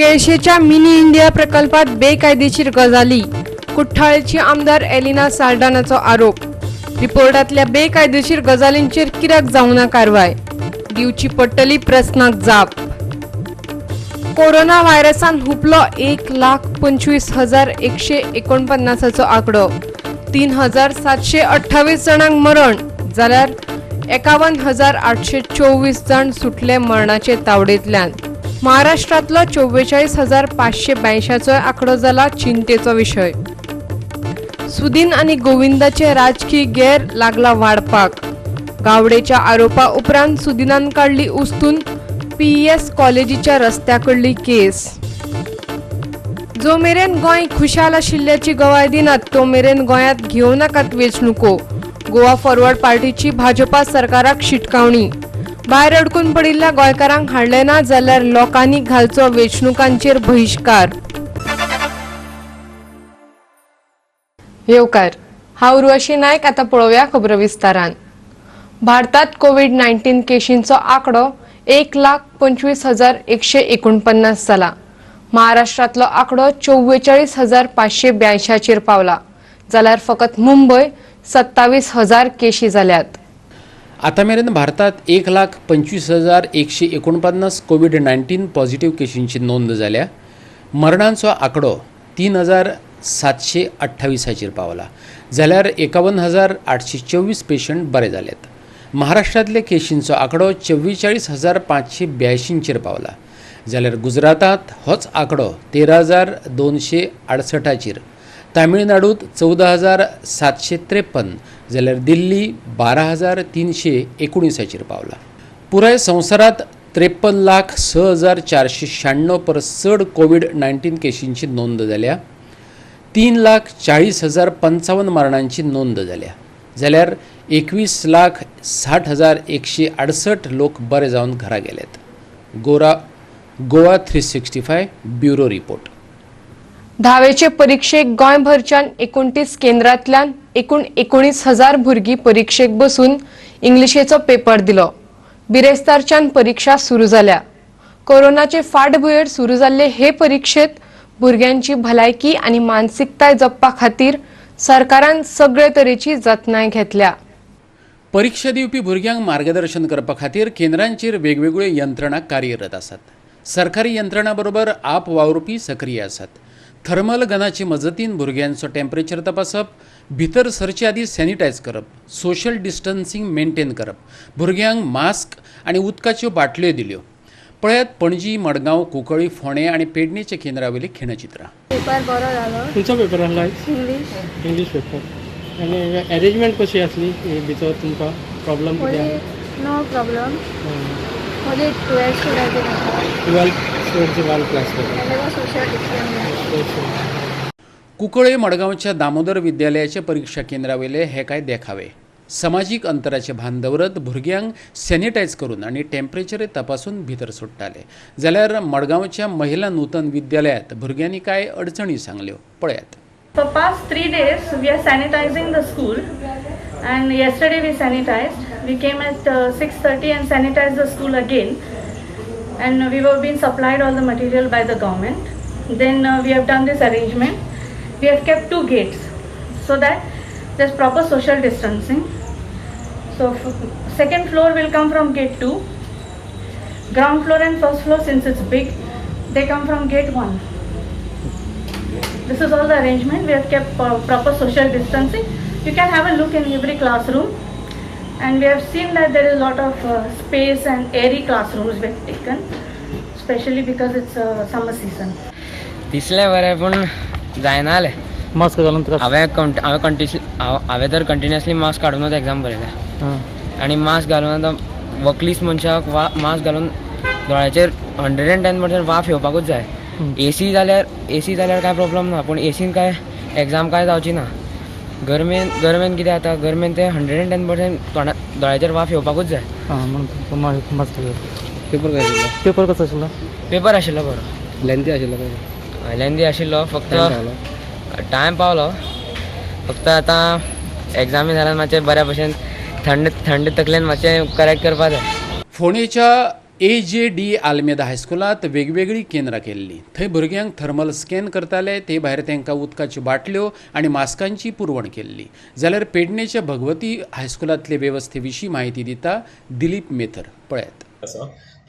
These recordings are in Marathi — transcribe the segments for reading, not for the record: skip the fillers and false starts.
केळशेच्या मिनी इंडिया प्रकल्पात बेकायदेशीर गजाली, कुठ्ठाळेची आमदार एलिना साल्ढानाचो आरोप. रिपोर्टातल्या बेकायदेशीर गजालींचेर कित्याक जावना कारवाय, दिवची पडटली प्रस्नाक जाप. कोरोना व्हायरसान हुपलो 1,25,149 आंकडो. 3,728 जाणांक मरण जाल्यार 51,824 जण सुटले मरणाचे तावडेंतल्यान. महाराष्ट्रातलो 44,582 आंकडो जाला चिंतेचो विशय. सुदीन आनी गोविंदाचे राजकीय गैर लागला वाडपाक. गावडेच्या आरोपा उपरांत सुदिनान काढली उस्तून PES कॉलेजीच्या रस्त्याकडली केस. जो मेरेन गोंय खुशाल आशिल्ल्याची गवाय दिनात तो मेरेन गोंयांत घेवं नाकात वेंचणुको. गोवा फॉरवर्ड पार्टीची भाजपा सरकाराक शिटकावणी. भायर अडकून पडिल्ल्या गोंयकारांक हाडले ना जाल्यार लोकांनी घालचो वेंचणुकांचेर बहिष्कार. येवकार, हांव उर्वशी नायक. आतां पळोवया खबरो विस्तारान. भारतात कोविड-19 केशींचो आंकडो 1,25,149 जाला. महाराष्ट्रातलो आंकडो 44,582 पावला, जाल्यार फकत मुंबय 27,000 केशी जाल्यात. आता मेरेन भारतात 1,25,149 कोविड-19 पॉझिटिव्ह केशींची नोंद जाल्या. मरणांचो आंकडो 3,728 पावला, जाल्यार 51,824 पेशंट बरे जालेत. महाराष्ट्रातले केशींचो आंकडो 44,582 पावला, जाल्यार गुजरातात होच आंकडो 13,268. तामिळनाडूत 14,753, जाल्यार दिल्ली 12,319 पावला. पुराय संवसारात 53,06,496 परस चड कोविड-19 केशींची नोंद जाल्या. 3,40,055 मरणांची नोंद जाल्या, जाल्यार 21,60,168 लोक बरे जावन घरा गेलेत. Goa 365 bureau report. 10वेचे परीक्षेक गोंयभरच्यान 29 केंद्रांतल्यान एकूण 19,000 भुरगीं परीक्षेक बसून इंग्लिशेचो पेपर दिलो. बिरेस्तारच्यान परीक्षा सुरू जाल्या. कोरोनाचे फाटभुंयेर सुरू जाल्ले हे परीक्षेत भुरग्यांची भलायकी आनी मानसिकताय जपपा खातीर सरकारान सगळे तरेची जतनाय घेतल्या. परीक्षा दिवपी भुरग्यांक मार्गदर्शन करपा खातीर केंद्रांचेर वेगवेगळ्यो यंत्रणा कार्यरत आसात. सरकारी यंत्रणा बरोबर आप वावुरपी सक्रिय आसात. थर्मल गनाचे मजतीन भुरग्यांचो टेम्परेचर तपासप, भितर सरचे आदी सॅनिटायज करप, सोशल डिस्टन्सिंग मेंटेन करप, भुरग्यांक मास्क आनी उदकाच्यो बाटल्यो दिल्यो. पळयात पणजी, मडगांव, कुंकळ्ळी, फोंडे आनी पेडणेच्या केंद्रावयली खिणचित्रां. पेपर बरो जालो. खंयचो पेपर आसलो? English paper. आनी अरेंजमेंट कशी आसली भितर तुमकां? प्रॉब्लम कितें? No problem. ओनली 12 स्टुडंट आसा. 12 class paper. Social distancing. Cuncolim मडगांवच्या दामोदर विद्यालयाच्या परीक्षा केंद्रावयले हे कांय देखावे. समाजीक अंतराचे भान दवरत भुरग्यांक सॅनिटायज करून आनी टेम्परेचर तपासून भितर सोडटाले. जाल्यार मडगांवच्या महिला नूतन विद्यालयात भुरग्यांनी कांय अडचणी सांगल्यो. पळयात. For past 3 days, we are sanitizing the school, and yesterday we sanitized. We came at 6:30 and sanitized the school again, and we were being supplied all the material by the government. Then we have done this arrangement. We have kept 2 gates so that there's proper social distancing. So second floor will come from gate 2. Ground floor and first floor, since it's big, they come from gate 1. This is all the arrangement. We have kept proper social distancing. You can have a look in every classroom, and we have seen that there is a lot of space and airy classrooms we have taken, especially because it's summer season. दिसले बरें पूण जायना जालें. मास्क घालून हांवें तर कंटिन्युअसली मास्क काडूनच एग्जाम बरयल्या. आनी मास्क घालून आतां वकलीस मनशाक मास्क घालून दोळ्याचेर 110% वाफ येवपाकूच जाय. एसी जाल्यार काय प्रॉब्लम ना, पूण एसीन काय एग्जाम काय जावची ना. गरमेन कितें जाता, गरमेन ते 110% दोळ्याचेर वाफ येवपाकूच जाय. पेपर काय आशिल्लो? पेपर कसो आशिल्लो? पेपर आशिल्लो बरो. लेंदी आशिल्लो. फक्त टायम पावलो. फक्त आतां एग्जामी जाल्यार मातशें बऱ्या भशेन थंड तकलेन मातशें करेक्ट करपा जाय. फोंडेच्या AJD आल्मेदा हायस्कुलांत वेगवेगळी केंद्रां केल्लीं. थंय भुरग्यांक थर्मल स्कॅन करताले, ते भायर तांकां उदकाच्यो बाटल्यो आनी मास्कांची पुरवण केल्ली. जाल्यार पेडणेच्या भगवती हायस्कुलांतले वेवस्थे विशीं म्हायती दिता दिलीप मेथर. पळयात.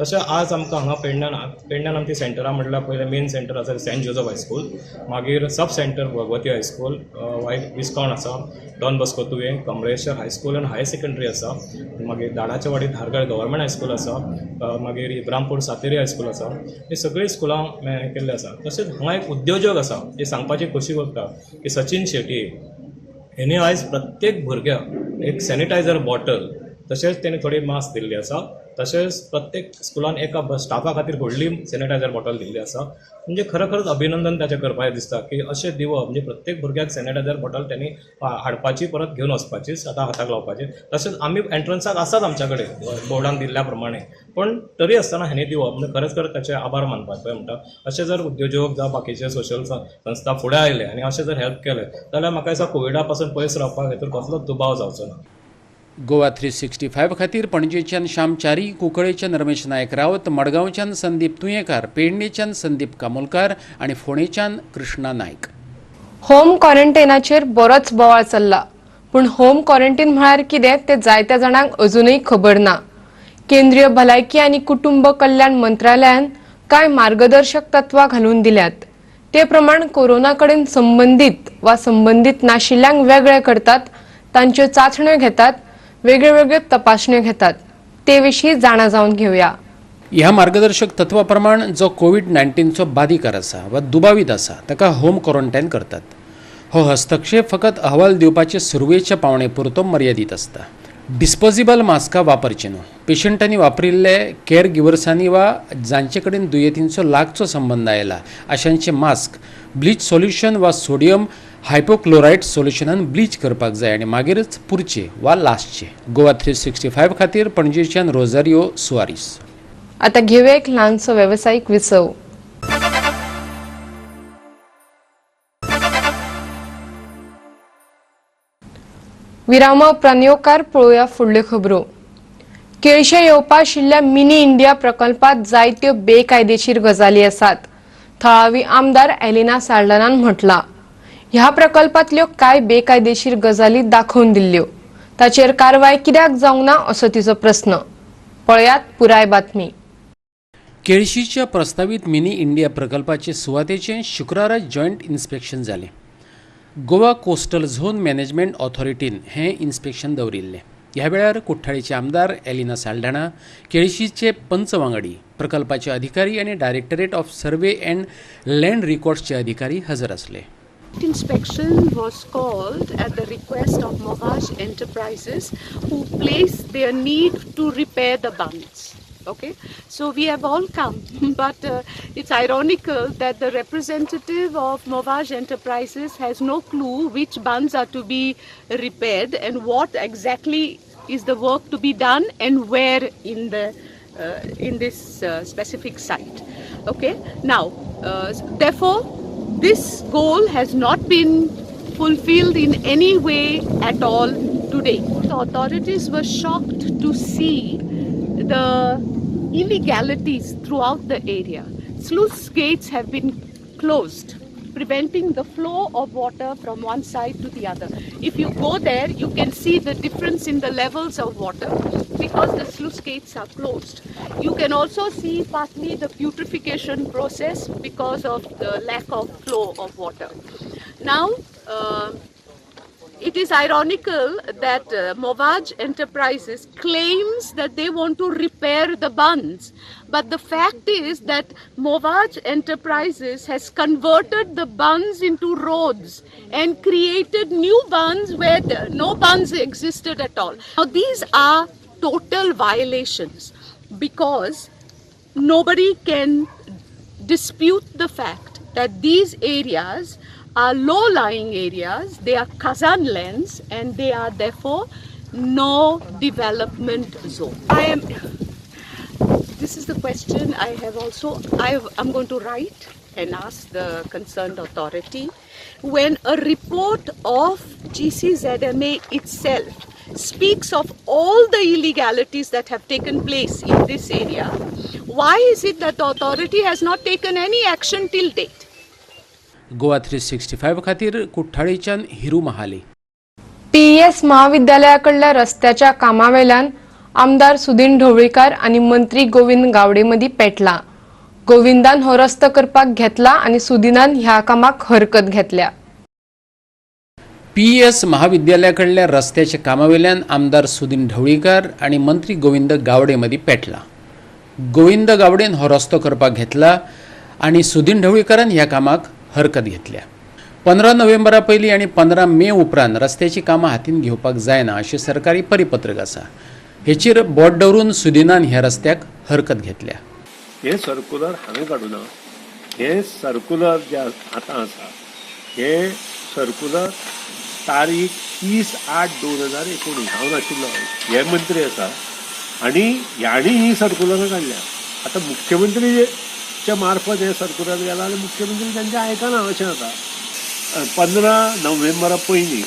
तशें आज आमकां हांगा पेडण्यान आमची सेंटरां म्हटल्यार पयलें मेन सेंटर आसा सेंट जोझफ हायस्कूल, मागीर सब सेंटर भगवती हायस्कूल, विस्कॉन आसा, डॉन बस्को तुवें, कमळेश्वर हायस्कूल आनी हायर सेकंडरी आसा, मागीर दाडाच्या वाडी धारगळ गव्हर्मेंट हायस्कूल आसा, मागीर इब्रामपूर सातेरी हायस्कूल आसा. ही सगळीं स्कुलां केल्ली आसा. तशेंच हांगा एक उद्योजक आसा, ही सांगपाची खोशी भोगता की सचिन शेट्टी हेणी आयज प्रत्येक भुरग्याक एक सॅनिटायझर बॉटल, तशेंच तेणी थोडी मास्क दिल्ली आसा. तशेंच प्रत्येक स्कुलान एका स्टाफा खातीर व्हडली सॅनिटायझर बॉटल दिल्ली आसा. म्हणजे खरोखरच अभिनंदन ताचें करपाचें दिसता की अशें दिवप, म्हणजे प्रत्येक भुरग्याक सॅनिटायझर बॉटल त्यांनी हाडपाची, परत घेवन वचपाची, आतां हाताक लावपाची. तशेंच आमी एंट्रन्साक आसात आमच्या कडेन बोर्डान दिल्ल्या प्रमाणे, पण तरी आसतना हेणी दिवप म्हणजे खरेंच ताचे आभार मानपाक पळय म्हणटा. अशें जर उद्योजक जावं बाकीचे सोशल संस्था फुडें आयले आनी अशें जर हेल्प केलें जाल्यार म्हाका दिसता कोविडा पासून पयस रावपाक हेतूर कसलोच दुबाव जावचो ना. गोवा 365 खातीर पणजेच्यान श्याम च्यारी, कुंकळेच्यान रमेश नायक रावत, मडगांवच्यान संदीप तुयेंकार, पेडणेच्यान संदीप कामोलकार आनी फोंडेच्यान कृष्णा नायक. होम क्वॉरंटायनाचेर बरोच बोवाळ चल्ला, पूण होम क्वॉरंटायन म्हळ्यार कितें तें जायत्या जाणांक अजूनय खबर ना. केंद्रीय भलायकी आनी कुटुंब कल्याण मंत्रालयान कांय मार्गदर्शक तत्वां घालून दिल्यात. ते प्रमाण कोरोना कडेन संबंदीत नाशिल्ल्यांक वेगळे करतात, तांच्यो चाचण्यो घेतात, वेगळ्यो तपासण्यो घेतात. ते विशीं जाणा जावन घेवया. ह्या मार्गदर्शक तत्वा प्रमाण जो कोविड-19चो बाधिकार आसा वा दुबावीत आसा ताका होम क्वॉरंटायन करतात. हो हस्तक्षेप फकत अहवाल दिवपाचे सुरवेच्या पावणे पुरतो मर्यादीत आसता. डिस्पोजेबल मास्कां वापरचे न्हू. पेशंटांनी वापरिल्ले केअर गिवर्सांनी वा जांचे कडेन दुयेंतींचो लागचो संबंद आयला अशांचे मास्क ब्लीच सोल्युशन वा सोडियम हायपोक्लोराइड सोल्युशनान ब्लीच करपाक जाय आनी मागीरच पुरचे वा लास्टचे. गोवा 365 खातीर पणजेच्यान रोझारियो सुआरीस. आता घेऊया एक ल्हानसो वेवसायीक विसव. विरामा उपरांत येवकार पळोवया फुडल्यो खबरो. केळशे येवपा आशिल्ल्या मिनी इंडिया प्रकल्पात जायत्यो बेकायदेशीर गजाली आसात. थळावी आमदार एलिना साल्डनान म्हटलां. ह्या प्रकल्पातल्यो कांय बेकायदेशीर गजाली दाखोवन दिल्ल्यो. ताचेर कारवाय कित्याक जावंक ना असो तिचो प्रस्न. पळयात पुराय बातमी. केळशीच्या प्रस्तावित मिनी इंडिया प्रकल्पाचे सुवातेचें शुक्रारा जॉयंट इन्स्पेक्शन जालें. गोवा कोस्टल झोन मॅनेजमेंट ऑथॉरिटीन हें इन्स्पेक्शन दवरिल्लें. ह्या वेळार कुठ्ठाळीचे आमदार एलिना साल्ढाणा, केळशीचे पंच वांगडी, प्रकल्पाचे अधिकारी आनी directorate of survey and land रिकॉर्ड्सचे अधिकारी हजर आसले. Inspection was called at the request of Movaj Enterprises, who placed their need to repair the bunds. Okay, so we have all come, but it's ironical that the representative of Movaj Enterprises has no clue which bunds are to be repaired and what exactly is the work to be done and where in this specific site. Okay, now therefore this goal has not been fulfilled in any way at all today. The authorities were shocked to see the illegalities throughout the area. Sluice gates have been closed, preventing the flow of water from one side to the other. If you go there, you can see the difference in the levels of water because the sluice gates are closed. You can also see partly the putrefaction process because of the lack of flow of water. Now, it is ironical that Movaj Enterprises claims that they want to repair the bunds, but the fact is that Movaj Enterprises has converted the bunds into roads and created new bunds where no bunds existed at all. Now these are total violations because nobody can dispute the fact that these areas are low-lying areas, they are Kazan lands, and they are therefore no development zone. This is the question I'm going to write and ask the concerned authority. When a report of GCZMA itself speaks of all the illegalities that have taken place in this area, why is it that the authority has not taken any action till date? Goa 365 खातीर कुठ्ठाळीच्यान हिरू महाले. PES महाविद्यालयाकडल्या रस्त्याच्या कामावेल्यान आमदार सुदीन ढवळीकर आणि मंत्री गोविंद गावडे मदीं पेटला. गोविंदान हो रस्तो करपाक घेतला आणि सुदीनान ह्या कामाक हरकत घेतल्या. PES महाविद्यालयाकडल्या रस्त्याच्या कामावेल्यान आमदार सुदीन ढवळीकर आणि मंत्री गोविंद गावडे मदीं पेटला. गोविंद गावडेन हो रस्तो करपाक घेतला आणि सुदीन ढवळीकरान ह्या कामाक हरकत घेतल्या. 15 नोव्हेंबरा पयलीं आणि 15 मे उपरांत रस्त्याची कामां हातीन घेवपाक जायना अशें सरकारी परिपत्रक आसा. हेचेर बोट दवरून सुदीनान ह्या रस्त्याक हरकत घेतल्या. हे सर्क्युलर हांवें काडूना. हे सर्क्युलर जे आतां आसा हे सर्क्युलर तारीख 30/8/2019 हांव नाशिल्लो, हे मंत्री आसा आनी ह्याणी ही सर्क्युलर काडल्या. आतां मुख्यमंत्रीच्या मार्फत हे सर्क्युलर गेला जाल्यार मुख्यमंत्री तांचें आयकना अशें जाता. 15 नोव्हेंबरा पयलीं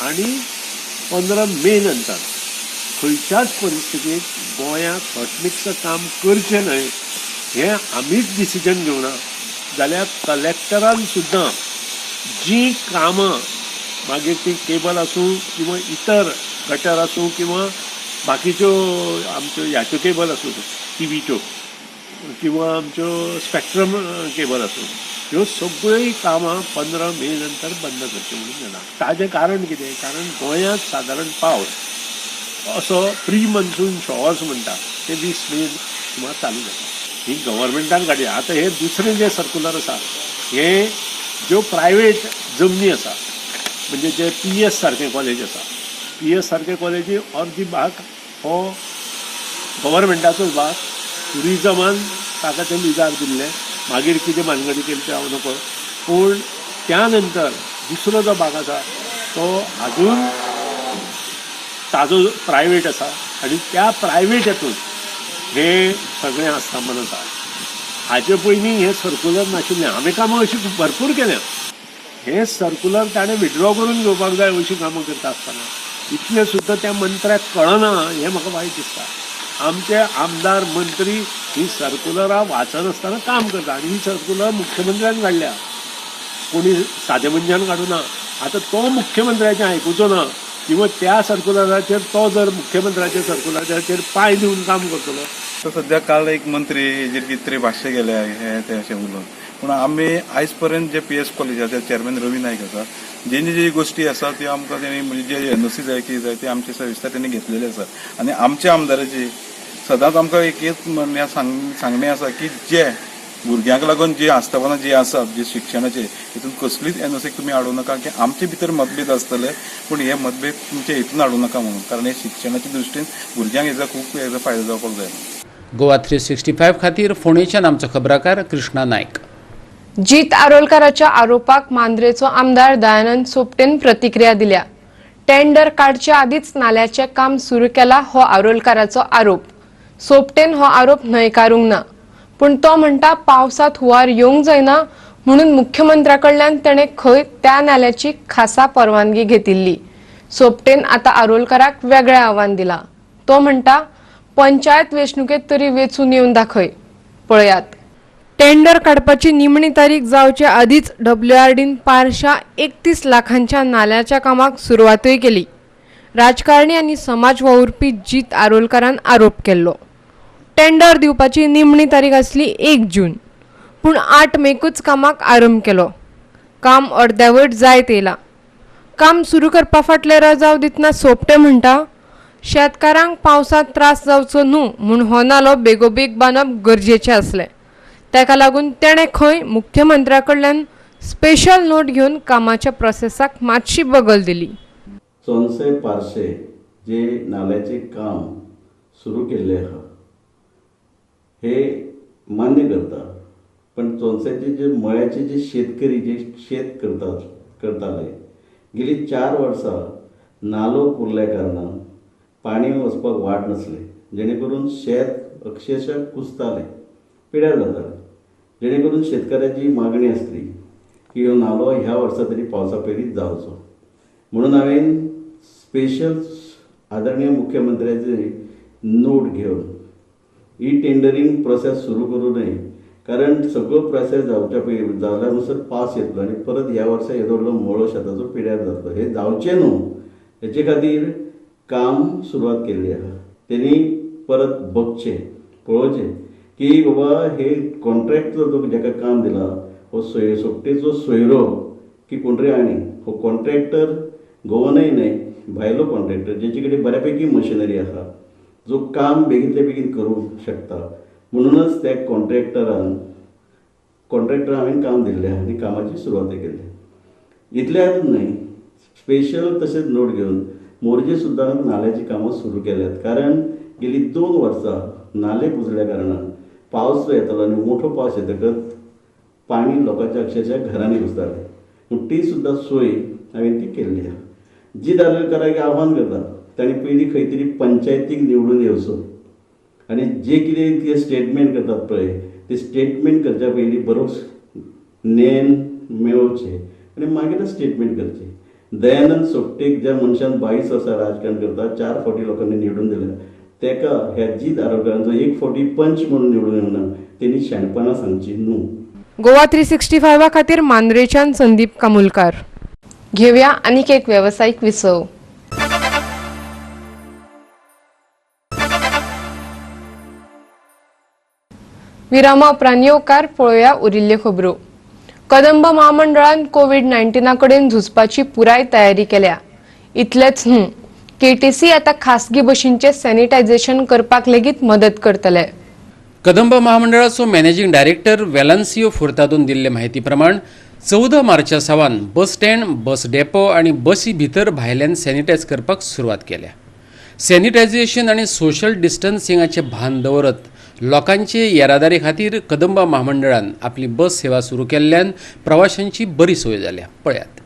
आनी 15 मे नंतर खंयच्याच परिस्थितीत गोंयांत हॉटमिक्सचं काम करचें न्हय हें आमीच डिसिजन घेवना जाल्यार कलेक्टरान सुद्दां जी कामां मागीर ती केबल आसूं किंवा इतर गटर आसूं किंवा बाकीच्यो आमच्यो ह्याच्यो केबल आसूं टीव्हीच्यो किंवा आमच्यो स्पॅक्ट्रम केबल आसूं ह्यो सगळ्योय कामां 15 मे नंतर बंद करची म्हणून जालां. ताजें कारण कितें? कारण गोंयांत सादारण पावस असो प्री मन्सून शॉवर्स म्हणटा ते 20 मे सुमार चालू जाता. ही गव्हर्मेंटान काडली. आतां हे दुसरें जे सर्क्युलर आसा हे ज्यो प्रायवेट जमनी आसा म्हणजे जे PES सारके कॉलेज आसा, PES सारके कॉलेजी अर्दी भाग हो गव्हर्मेंटाचोच भाग. टुरिजमान ताका ते लिजार दिल्ले, मागीर कितें भानगडी केली ते हांव नको. पूण त्या नंतर दुसरो जो भाग आसा तो आजून ताजो प्रायवेट आसा आनी त्या प्रायवेट हातून हे सगळें आस्थापन आसा. हाचे पयलीं हे सर्क्युलर नाशिल्लें. हांवें कामां अशीं भरपूर केल्या. हे सर्क्युलर ताणें विड्रॉ करून घेवपाक जाय अशीं कामां करता आसतना इतलें सुद्दां त्या मंत्र्याक कळना हें म्हाका वायट दिसता. आमचे आमदार मंत्री ही सर्क्युलरां वाचनासतना काम करता आनी ही सर्क्युलर मुख्यमंत्र्यान काडल्या, कोणी सादे मनशान काडूना. आतां तो मुख्यमंत्र्याचें आयकुचो ना किंवा त्या सर्क्युलराचेर तो जर मुख्यमंत्र्याच्या सर्क्युलराचेर पांय दिवन काम करतलो. तर सध्या काल एक मंत्री हेजेर कितें तरी भाश्य गेले हे ते अशें उलोवन. पूण आमी आयज पर्यंत जे PES कॉलेजाचे चेअरमॅन रवी नायक आसा जी गोष्टी आसा त्यो आमकां तेणी म्हणजे जे NOC जाय कितें जाय ते आमचे सविस्तर तेणी घेतलेले आसा. आनी आमच्या आमदाराची सदांच आमकां एकच म्हणणें सांगणें आसा की जे भुरग्यांक लागून जी आस्थापनां जी आसात जे शिक्षणाचे हितून कसलीच NOC तुमी हाडूं नाका की आमचे भितर मतभेद आसतले पूण हे मतभेद तुमचे हितून हाडूं नाका म्हणून. कारण हे शिक्षणाच्या दृश्टीन भुरग्यांक हेजो खूब हेजो फायदो जावपाक जाय. गोवा 365 खातीर फोंडेच्यान आमचो खबराकार कृष्णा नायक. जीत आरोलकराच्या आरोपाक मांद्रेचो आमदार दयानंद सोपटेन प्रतिक्रिया दिल्या. टेंडर काडच्या आदींच नाल्याचें काम सुरू केला हो आरोलकराचो आरोप. सोपटेन हो आरोप न्हयकारूंक ना पूण तो म्हणटा पावसात हुंवार येवंक जायना म्हणून मुख्यमंत्र्याकडल्यान तेणें खंय त्या नाल्याची खासा परवानगी घेतिल्ली. सोपटेन आतां आरोलकराक वेगळें आव्हान दिलां. तो म्हणटा पंचायत वेंचणुकेंत तरी वेचून येवन दाखय. पळयात. टेंडर काडपाची निमणी तारीख जावच्या आदींच WRDन पारशा 31 लाखांच्या नाल्याच्या कामाक सुरवातूय केली. राजकारणी आनी समाज वावुरपी जीत आरोलकरान आरोप केल्लो. टेंडर दिवपाची निमणी तारीख आसली 1 जून पूण 8 मेकूच कामाक आरंभ केलो. काम अर्द्यावट जायत येयलां. काम सुरू करपा फाटले रजाव दितना सोपटे म्हणटा शेतकारांक पावसांत त्रास जावचो न्हू म्हूण हो नालो बेगोबेग बांदप गरजेचें आसलें. ताका लागून तेणें खंय मुख्यमंत्र्या कडल्यान स्पेशल नोट घेवन कामाच्या प्रोसेसाक मातशी बगल दिली. चोनसे पार्शे जे नाल्याचे काम सुरू केल्लें आहा हे मान्य करता पण चोनसेचे जे मळ्याचे जे शेतकरी जे शेत करताले गेली 4 वर्सां नालो पुरल्या कारणान पाणी वचपाक वाट नसले जेणे करून शेत अक्षरशः कुसताले पिड्यार जाताले. जेणे करून शेतकऱ्याची मागणी आसली की हो नालो ह्या वर्सा तरी पावसा पयलींच जावचो म्हणून हांवें स्पेशल आदरणीय मुख्यमंत्र्याचे नोट घेवन ही टेंडरींग प्रोसेस सुरू करू नये, कारण सगळो प्रोसेस जावच्या पयलीं जाल्यानुसार पास येतलो आनी परत ह्या वर्सा येदो व्हडलो मळो शेताचो पिड्यार जातलो. हे जावचें न्हू, हेचे खातीर काम सुरवात केल्ली आहा. तेणी परत बघचें, पळोवचें की बाबा हे कॉन्ट्रॅक्टर जेका काम दिला हो सोपटेचो सोयरो की कोण रे आनी हो कॉन्ट्रॅक्टर गोवनय न्हय, भायलो कॉन्ट्रॅक्टर जेचे कडेन बऱ्यापैकी मशिनरी आसा, जो काम बेगीतले बेगीन करूंक शकता. म्हणूनच त्या कॉन्ट्रॅक्टरान हांवें काम दिल्लें आनी कामाची सुरवात केल्ली. इतल्याच न्हय, स्पेशल तशेंच नोट घेवन मोरजे सुद्दां नाल्याची कामां सुरू केल्यात. कारण गेली 2 वर्सां नाले बुजल्या कारणान पावस येतालो आनी मोठो पावस येतकच पाणी लोकांच्या अक्षरशः घरांनी घुसतालें. पूण ती सुद्दां सोय हांवें ती केल्ली आहा. जी दारेकाराक आव्हान करता तांणी पयलीं खंय तरी पंचायतीक निवडून येवचो आनी जे कितें ते स्टेटमेंट करतात पळय ते स्टेटमेंट करच्या पयलीं बरोच नेन मेळोवचें आनी मागीरच स्टेटमेंट करचें. दयानंद सोपटेक ज्या मनशान 22 वर्सां राजकारण करता 4 फावटी लोकांनी निवडून दिल्या, तेका ह्या जीत आरोग्यांचो 1 फावटी पंच म्हणून निवडून येवना, तेणी शाणपणां सांगची न्हू. गोवा 365 खातीर मांद्रेच्यान संदीप कामुलकार. घेवया आनीक एक व्यावसायिक विसव. विरामा उपरांत येवकार पळोवया उरिल्ल्यो खबरो. कदंब महामंडळान कोविड-19 कडेन झुजपाची पुराय तयारी केल्या. इतलेंच न्हू, केटीसी आतां खासगी बशींचे सॅनिटायझेशन करपाक लेगीत मदत करतले. कदंब महामंडळाचो मॅनेजिंग डायरेक्टर वेलान्सियो फुर्तादोन दिल्ले म्हायती प्रमाण 14 मार्चा सावन बस स्टँड, बस डेपो आनी बसी भितर भायल्यान सॅनिटायज करपाक सुरवात केल्या. सॅनिटायझेशन आनी सोशल डिस्टन्सिंगाचे भान दवरत लोकांचे येरादारी खातीर कदंबा महामंडळान आपली बस सेवा सुरू केल्ल्यान प्रवाशांची बरी सोय जाल्या. पळयात.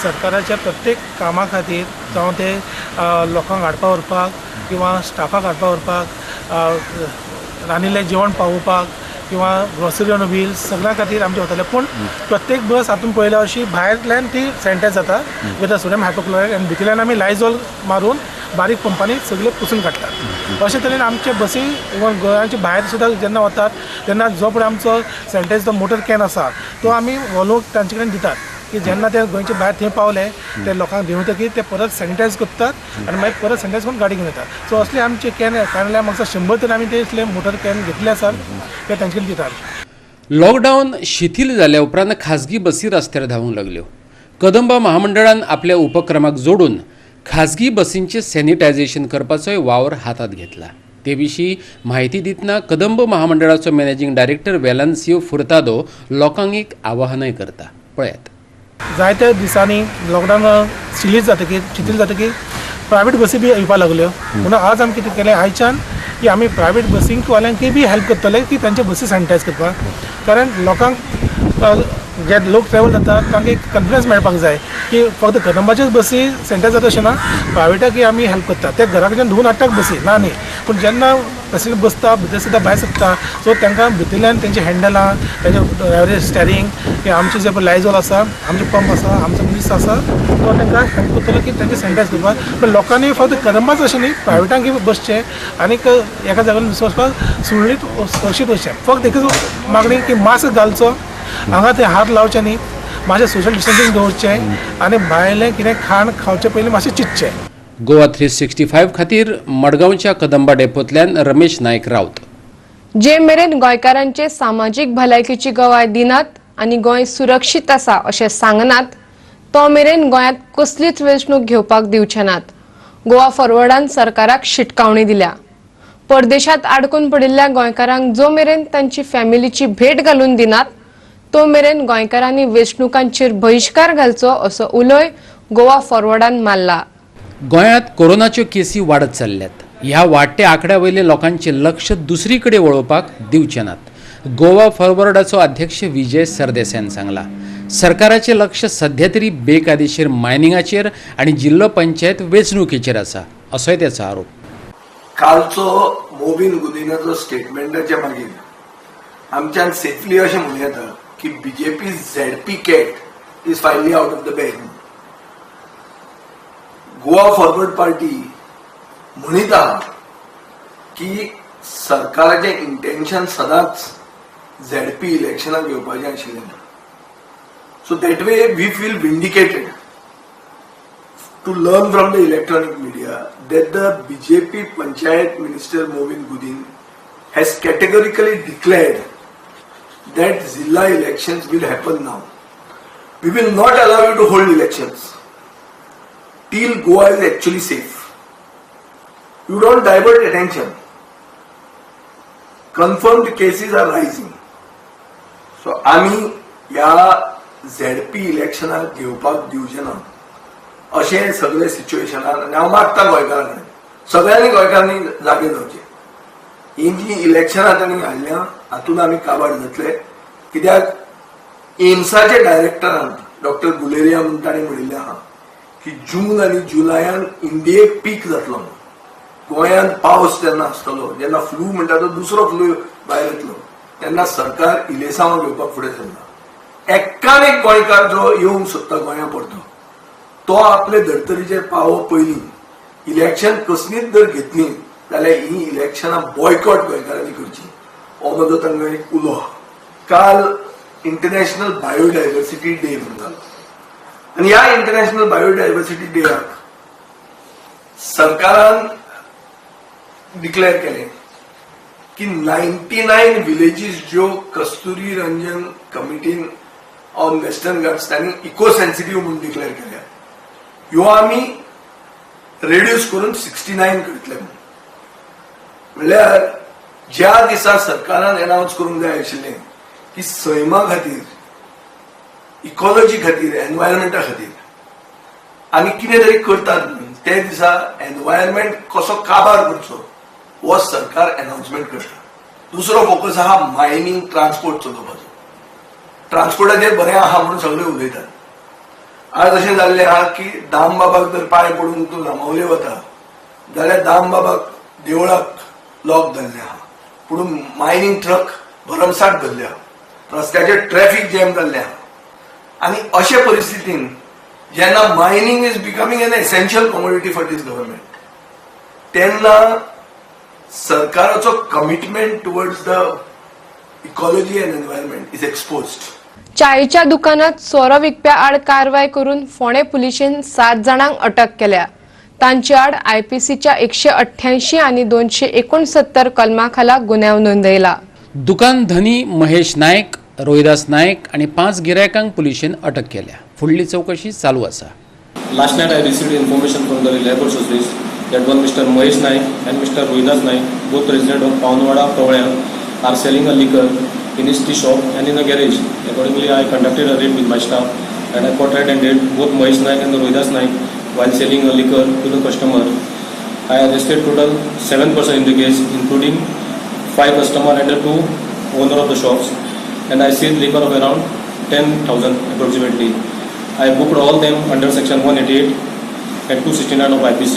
सरकाराच्या प्रत्येक कामा खातीर जावं ते लोकांक हाडपा व्हरपाक किंवा स्टाफाक हाडपा व्हरपाक, रांदिल्लें जेवण पावोवपाक किंवा ग्रोसरी ऑन व्हील्स सगळ्यां खातीर आमचे वतले. पूण प्रत्येक बस हातून पळयल्या अशी भायल्यान ती सॅनिटायज जाता विथ सोडियम हायपोक्लोरायड आनी भितरल्यान आमी लायझॉल मारून बारीक पंपांनी सगळे पुसून काडटात. अशे तरेन आमचे बसी इवन गोंयाचे भायर सुद्दां जेन्ना वतात तेन्ना जो पळय आमचो सॅनिटायज मोटर कॅन आसा तो आमी व्हॉल्व तांचे कडेन दितात की जेन्ना ते गोंयचे भायर थंय पावले ते लोकांक देंवतकीर ते परत सॅनिटायज करतात आनी मागीर परत सॅनिटायज करून गाडी घेवन येतात. सो असले आमचे कॅन कारणांतल्यान म्हाका 100 तरी आमी ते असले मोटर कॅन घेतले आसात ते तांचे कडेन दितात. लॉकडावन शिथील जाल्या उपरांत खाजगी बसी रस्त्यार धांवूंक लागल्यो. कदंबा महामंडळान आपल्या उपक्रमाक जोडून खाजगी बसींचे सॅनिटायझेशन करपाचोय वावर हातात घेतला. ते विशीं म्हायती दितना कदंब महामंडळाचो मॅनेजिंग डायरेक्टर वेलान्सियो फुर्तादो लोकांक एक आवाहनय करता. पळयात. जायत्या दिसांनी लॉकडावन शिथील जातकीर प्रायवेट बसी बी येवपाक लागल्यो. म्हणून आज आमी कितें केलें आयच्यान की आमी प्रायवेट बसींक वाल्यांकय बी हेल्प करतले की तांचे बसी सॅनिटायज करपाक. कारण लोकांक जे लोक ट्रॅव्हल जातात तांकां एक कॉन्फिडन्स मेळपाक जाय की फक्त कदंबाच्योच बसी सॅनिटायज जाता अशें ना, प्रायवेटाकय आमी हेल्प करतात. ते घरा कडच्यान धुवन हाडटात बसी ना न्ही, पूण जेन्ना बसीन बसता भितर सुद्दां भायर सरता सो तांकां भितरल्यान तेंची हँडलां तेंचे स्टेरींग की आमचे जे पळय लायझॉल आसा, आमचे पंप आसा, आमचो पुलीस आसा तो तांकां हेल्प करतलो की तेंचे सॅनिटायज करपाक. पण लोकांनी फक्त कदंबाच अशें न्ही प्रायवेटांकय बसचें आनीक एका जाग्यार दुसऱ्या वचपाक सुरक्षीत वचचें. फक्त एकच मागणी की मास्क घालचो, हांगा ते हात लावचे न्ही, मातशें सोशल डिस्टन्सिंग दवरचें आनी भायलें कितें खाण खावचे पयलीं मातशें चिंतचें. गोवा 365 खातीर मडगांवच्या कदंबा डेपोंतल्यान रमेश नायक रावत. जे मेरेन गोंयकारांचे सामाजीक भलायकेची गवाय दिनात आनी गोंय सुरक्षीत आसा अशें सांगनात तो मेरेन गोंयांत कसलीच वेंचणूक घेवपाक दिवचे नात. गोवा फॉरवर्डान सरकाराक शिटकावणी दिल्या. परदेशांत आडकून पडिल्ल्या गोंयकारांक जो मेरेन तांची फॅमिलीची भेट घालून दिनात तो मेरेन गोंयकारांनी वेंचणुकांचेर बहिष्कार घालचो असो उलोय गोवा फॉरवर्डान मारला. गोंयांत कोरोनाच्यो केसी वाडत चल्ल्यात. ह्या वाडट्या आंकड्या वयले लोकांचे लक्ष दुसरी कडेन वळोवपाक दिवचे नात. गोवा फॉरवर्डाचो अध्यक्ष विजय सरदेसायान सांगला. सरकाराचे लक्ष सध्या तरी बेकायदेशीर मायनिंगाचेर आनी जिल्लो पंचायत वेंचणुकेचेर आसा असोय त्याचो आरोप. कालचो मोबीन गुदिनाचो स्टेटमेंटाच्या मागीर आमच्यान सेफली अशें म्हणूं येता की BJP ZP cat is finally out of the bag. Goa forward party म्हणीत आहा की सरकाराचे इंटेन्शन सदांच ZP इलेक्शनाक घेवपाचें आशिल्लें ना. So that way we feel vindicated to learn from the electronic media that the BJP Panchayat Minister Movin Gudin has categorically declared that Zilla elections will happen now. We will not allow you to hold elections till Goa is actually safe. You don't divert attention. Confirmed cases are rising. So आम्ही या ZP इलेक्शनाक घेवपाक दिवचे ना अशें सगळे सिच्युएशनार आनी हांव मागता गोंयकारांनी सगळ्यांनी गोंयकारांनी जागे जावचे. ही जी इलेक्शनां तांणी हाडल्या हातून आमी काबाड जातले कित्याक एम्साचे डायरेक्टरान डॉक्टर गुलेरिया म्हणून ताणें म्हणिल्लें आहा की जून आनी जुलयान इंडियेक पीक जातलो. गोंयांत पावस जेन्ना आसतलो जेन्ना फ्लू म्हणटा तो दुसरो फ्लू भायर येतलो तेन्ना सरकार इलेसांव घेवपाक फुडें सरना. एक्कान एक गोंयकार जो येवंक सोदता गोंया परतो तो आपले धर्तरेचेर पावो पयलीं इलेक्शन कसलीच जर घेतली जाल्यार ही इलेक्शनां बॉयकॉट गोंयकारांनी करची हो म्हजो तांकां एक उलो. काल इंटरनॅशनल बायोडायवर्सिटी डे म्हणटालो आनी ह्या इंटरनॅशनल बायोडायवर्सिटी डेयाक सरकारान डिक्लेअर केलें की 99 विलेजीस ज्यो कस्तुरी रंजन कमिटीन ऑन वेस्टर्न घाट्स त्यांनी इको सेन्सिटिव्ह म्हणून डिक्लेअर केल्या ह्यो आमी रेड्यूस करून 69 करतले. म्हणल्यार ज्या दिसा सरकारान अनाउन्स करूंक जाय आशिल्लें की सैमा खातीर इकॉलॉजी खातीर एनवायरमेंटा खातीर आनी कितें तरी करतात ते दिसा एनवायरमेंट कसो काबार करचो हो सरकार अनाउन्समेंट करता. दुसरो फोकस आहा मायनिंग ट्रान्सपोर्ट चलोवपाचो. ट्रान्सपोर्टाचेर बरें आहा म्हणून सगळे उलयतात. आज अशें जाल्लें आहा की दामबाबाक जर पांय पडून तूं नामावले वता जाल्यार दामबाबाक देवळाक लॉक जाल्लें आहा पुणून मायनिंग ट्रक भरमसाट धरले आहा. रस्त्याचेर ट्रॅफिक जॅम जाल्लें आहा आनी अशे परिस्थितीन जेन्ना mining is becoming an essential commodity for this government तेन्ना सरकाराचो commitment towards the ecology and environment is exposed. चायेच्या दुकानात सोरो विकप्या आड कारवाय करून फोंडे पुलिशेन 7 जाणांक अटक केल्या. तांचे आड IPCच्या 188 आणि 269 कलमा खाला गुन्यांव नोंदयला. दुकान धनी महेश नायक, रोहिदास नायक आणि 5 गिरायकांक पुलिशेन अटक केल्या. फुडली चौकशी चालू आसा. Last night I received information from the labor sources that one Mr. Mahesh Naik and Mr. Rohidas Naik, both resident of Paunwada, Provaya, are selling a liquor in his tea shop and in a garage. Accordingly, I conducted a raid with my staff and I caught red and handed both Mahesh Naik and the Rohidas Naik while selling a liquor to the customer. I arrested total 7 persons in the case, including 5 customers and the 2 owner of the shops, and I seized liquor of around 10,000 approximately. I booked all them under section 188 and 269 of IPC,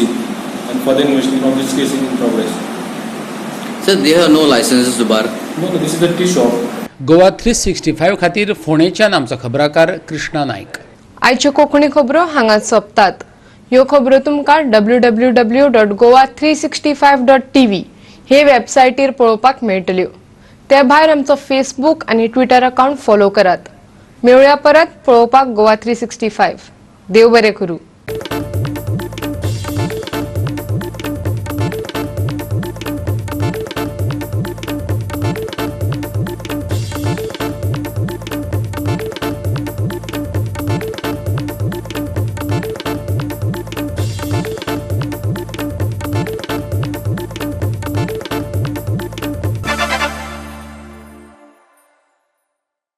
and further investigation of this case is in progress. Sir, they have no licenses to bar. No, this is a tea shop. Goa 365 खातीर फोंडेच्यान आमचो खबराकार कृष्णा नायक. आयच्यो कोंकणी खबरो हांगाच सोंपतात. ह्यो खबरो तुमकां www.goa365.tv हे वेबसायटीर पळोवपाक मेळटल्यो. ते भायर आमचो फेसबूक आनी ट्विटर अकाउंट फॉलो करात. मेळुया परत पळोवपाक गोवा 365. देव बरें करूं.